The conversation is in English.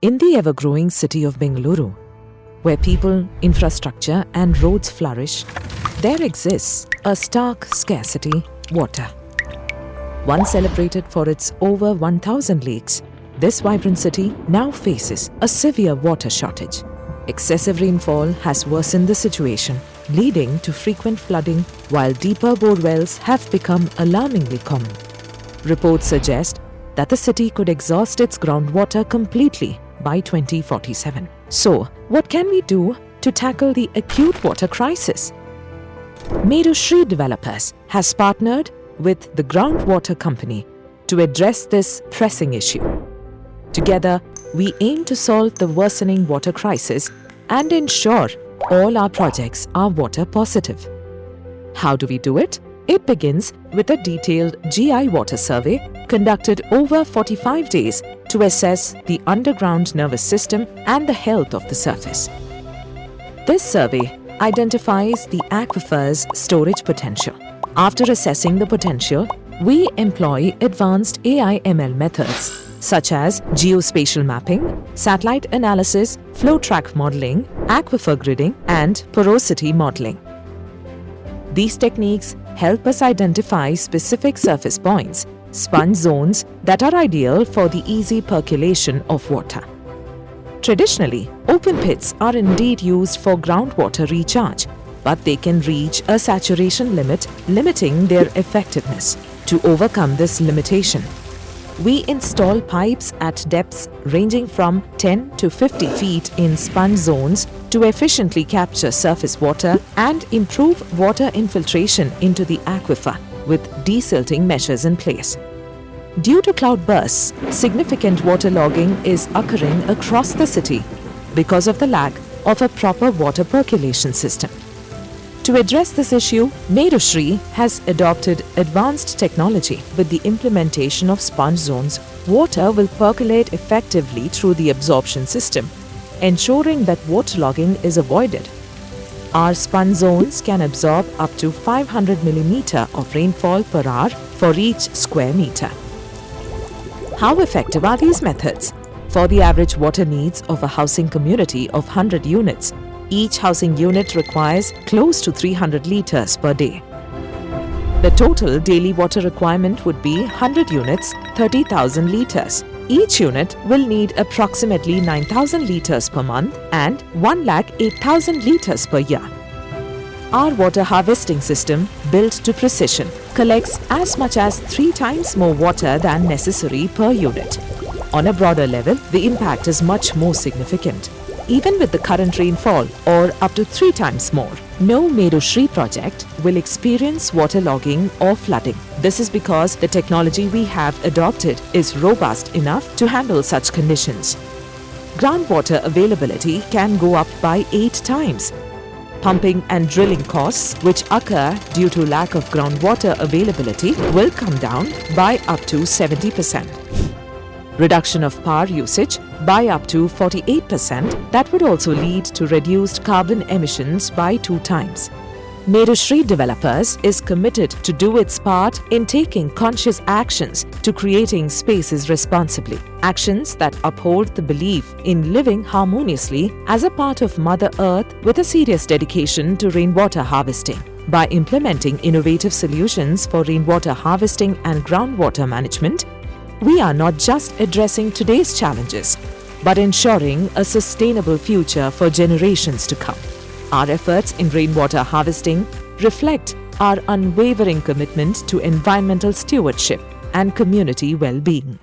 In the ever-growing city of Bengaluru, where people, infrastructure and roads flourish, there exists a stark scarcity: water. Once celebrated for its over 1,000 lakes, this vibrant city now faces a severe water shortage. Excessive rainfall has worsened the situation, leading to frequent flooding, while deeper bore wells have become alarmingly common. Reports suggest that the city could exhaust its groundwater completely by 2047. So, what can we do to tackle the acute water crisis? Medushree Developers has partnered with the Groundwater Company to address this pressing issue. Together, we aim to solve the worsening water crisis and ensure all our projects are water positive. How do we do it? It begins with a detailed GI water survey conducted over 45 days to assess the underground nervous system and the health of the surface. This survey identifies the aquifer's storage potential. After assessing the potential, we employ advanced AI/ML methods such as geospatial mapping, satellite analysis, flow track modeling, aquifer gridding, and porosity modeling. These techniques help us identify specific surface points, sponge zones that are ideal for the easy percolation of water. Traditionally, open pits are indeed used for groundwater recharge, but they can reach a saturation limit, limiting their effectiveness. To overcome this limitation, we install pipes at depths ranging from 10 to 50 feet in sponge zones to efficiently capture surface water and improve water infiltration into the aquifer with desilting measures in place. Due to cloud bursts, significant waterlogging is occurring across the city because of the lack of a proper water percolation system. To address this issue, Medushree has adopted advanced technology. With the implementation of sponge zones, water will percolate effectively through the absorption system, ensuring that waterlogging is avoided. Our sponge zones can absorb up to 500 mm of rainfall per hour for each square meter. How effective are these methods? For the average water needs of a housing community of 100 units, each housing unit requires close to 300 litres per day. The total daily water requirement would be 100 units, 30,000 litres. Each unit will need approximately 9,000 litres per month and 1,08,000 litres per year. Our water harvesting system, built to precision, collects as much as 3 times more water than necessary per unit. On a broader level, the impact is much more significant. Even with the current rainfall, or up to 3 times more, no Medushree project will experience waterlogging or flooding. This is because the technology we have adopted is robust enough to handle such conditions. Groundwater availability can go up by 8 times. Pumping and drilling costs, which occur due to lack of groundwater availability, will come down by up to 70%. Reduction of power usage by up to 48%, that would also lead to reduced carbon emissions by 2 times. Medushree Developers is committed to do its part in taking conscious actions to creating spaces responsibly. Actions that uphold the belief in living harmoniously as a part of Mother Earth with a serious dedication to rainwater harvesting. By implementing innovative solutions for rainwater harvesting and groundwater management, we are not just addressing today's challenges, but ensuring a sustainable future for generations to come. Our efforts in rainwater harvesting reflect our unwavering commitment to environmental stewardship and community well-being.